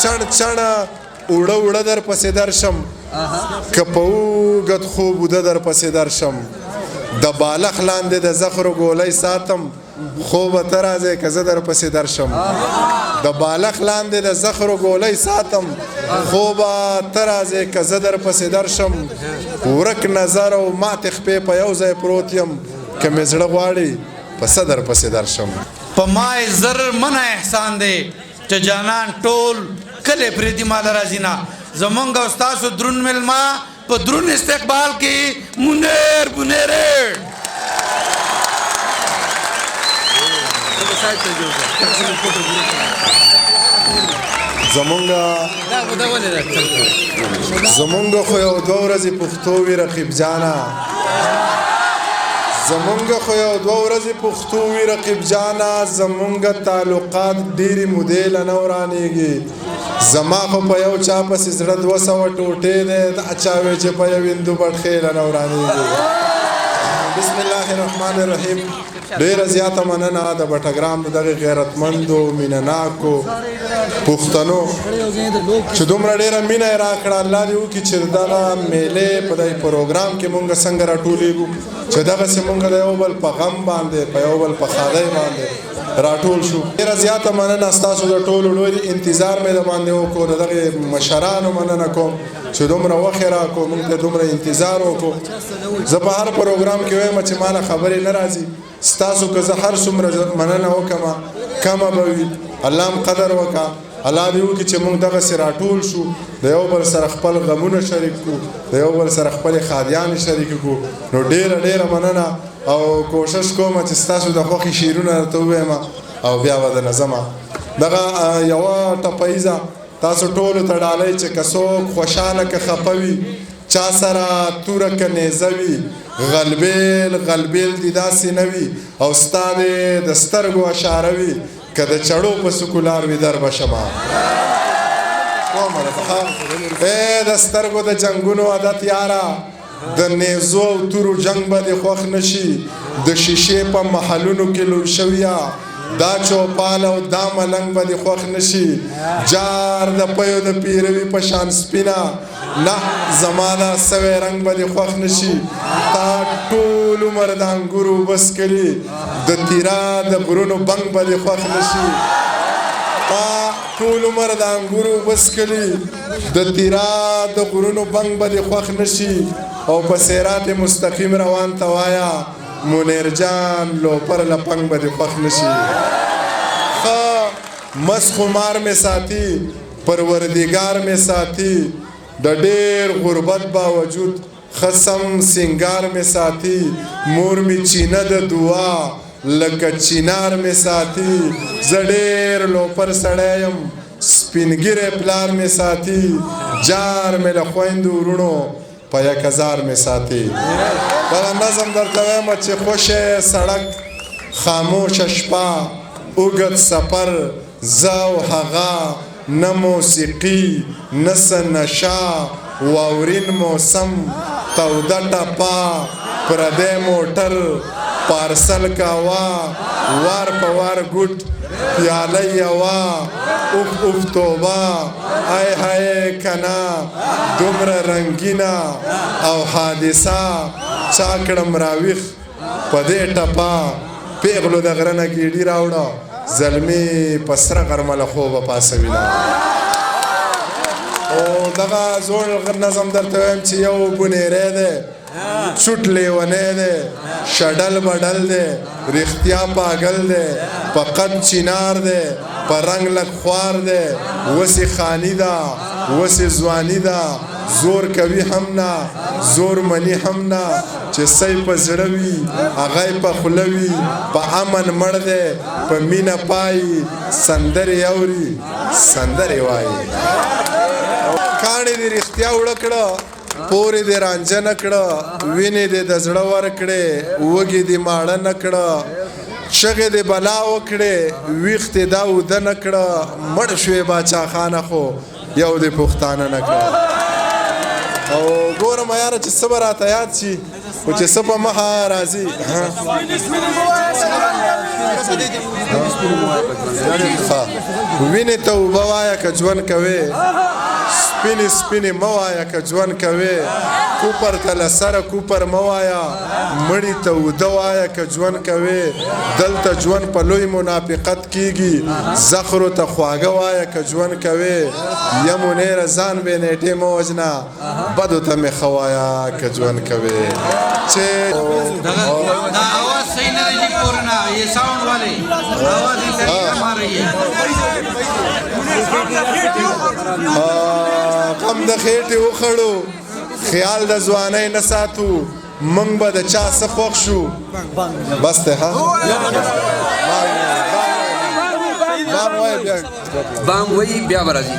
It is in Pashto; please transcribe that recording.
چڼ چڼ اوړه اوړه در پسې درشم که په اوږد خوب اوده در پسې درشم د بالښت لاندې د زخرو ګولۍ ساتم خوبه ته راځې که زه در پسې درشم د بالښت لاندې د زخرو ګولۍ ساتم خوبه ته راځې که زه در پسې درشم ورک نظر او ماتې خپې په یو ځای پروت یم که مې زړه غواړي په څه در پسې درشم په ما یې زر منه احسان دی چې جانان ټول کلی پرېږدي ما له راځي نه زمونږ او ستاسو درون میلمه په درون استقبال کې منیر بنیرې زمونږ خو یو دوه ورځې پښتو وي رقیب جانه زمونږ خو یو دوه ورځې پښتو وي رقیب جانه زمونږ تعلقات ډېرې مودې له نه ورانېږي زما خو په یو چا پسې زړه 200 ټوټې دی دا چا وی چې په یو هندو بټخې له نه ورانېږي بسم الله الرحمن الرحیم ډېره زیاته مننه د بټګرام د دغې غیرتمندو مینهناکو پښتنو چې دومره ډېره مینه یې راکړه الله دې وکړي چې دغه میلې په دې پروګرام کې مونږ څنګه راټولېږو چې دغسې مونږ د یو بل په غم باندې په یو بل په ښادۍ باندې راټول شو ډېره زیاته مننه ستاسو د ټولو لوی انتظار مې د باندې وکړو د دغې مشرانو مننه کوم چې دومره وخت یې راکړو مونږ ته دومره انتظار وکړو زه په هر پروګرام کې وایم چې ما نه خبرې نه راځي ستاسو که زه هر څومره مننه وکړم کمه به وي الله هم قدر وکړه الله دې وکړي چې مونږ دغسې راټول شو د یو بل سره خپل غمونه شریک کړو د یو بل سره خپلې ښادیانې شریکې کړو نو ډېره ډېره مننه او کوشش کوم چې ستاسو د خوښې شعرونه درته ووایم او بیا به درنه ځمه دغه یوه ټپیزه تاسو ټولو ته ډالۍ چې که څوک خوشحاله که خفه وي چا سره توره که نیزه وي غلبیل غلبیل دې داسې نه وي او ستا دې د سترګو اشاره وي که د چړو په سکولار وي در به شمه د سترګو د جنګونو عادت یاره د نیزو او تورو جنگ به دې خوښ نه شي د شیشې په محلونو کې لوی شویه دا چوپال او دا ملنګ به دې خوښ نه شي جار د پیو د پیروي په شان سپینه نه زما دا سوی رنګ به دې خوښ نه شي تا ټول عمر د انګورو بس کلي د تیرا د غرونو بنګ به دې خوښ نه شي تا ټول عمر د انګورو بس کلي د تیرا د غرونو بنګ به دې خوښ نه شي او په صراط مستقیم روان ته وایه منیر جان لوپر لپنګ به دې خوښ نه شي ښه مس خمار مې ساتي پروردګار مې ساتي د ډېر غربت باوجود خسم سنگار مې ساتي مور مې چینه د دعا لکه چینار مې ساتي زه ډېر لوپر سړی یم سپینګیری پلار مې ساتي جار مې له خویندو وروڼو په 1000 مې ساتي دغه نظم درته وایم چې خوشه سړک خاموشه شپه اوږد سفر زه او هغه نه موسیقي نه څه نشه واورین موسم توده ټپه پردی موټر پارسل کاوه وار په وار ګوټ پیاله یوه اوف اوف توبه ای های کنا دومره رنګینه او حادثه چا کړم راویښ په دې ټپه پیغلو د غره نه ګیډي راوړه زلمې په سره غرمه له خوبه پاسوینه او دغه زوړ نظم درته وایم چې یو بونیری دی چوټ لیونی دی شډل بډل دی رښتیا پاگل دی په قد چینار دی په رنګ لږ خوار دی وسې خاني ده وسې ځواني ده زور کوي هم نه زور مني هم نه چې سی په زړه وي هغه یې په خوله وي په امن مړ دی په مینه پایي سندرې اوري سندرې وایي کاڼې دې رښتیا وړه کړه پورې دې رانجه نه کړه وینې دې د زړه ورکړې وږې دې ماړه نه کړه چغې دې بلا وکړې ویښ دې دا اوده نه کړه مړ شوې باچا خانه خو یو دې پښتانه نه کړه او ګورم یاره چې څه به راته یاد شي خو چې څه په مخه راځي وینې ته اوبه وایه که ژوند کوې سپینې سپینې مه وایه که ژوند کوې کوپر ته له سره کوپر مه وایه مړي ته اوده وایه که ژوند کوې دلته ژوند په لوی منافقت کیږي زخرو ته خواږه وایه که ژوند کوې یم منیره ځان بې نیټې مه وژنه بدو ته مې ښه وایه که ژوند کوې چې دا आवाज सही नहीं जी पूरना ये साउंड वाले आवाज ही तरीका मार रही है غم د خېټې وخړو خیال د ځوانۍ نه ساتو موږ به د چا څه خوښ شو بس دی ها بام وایي بیا به راځي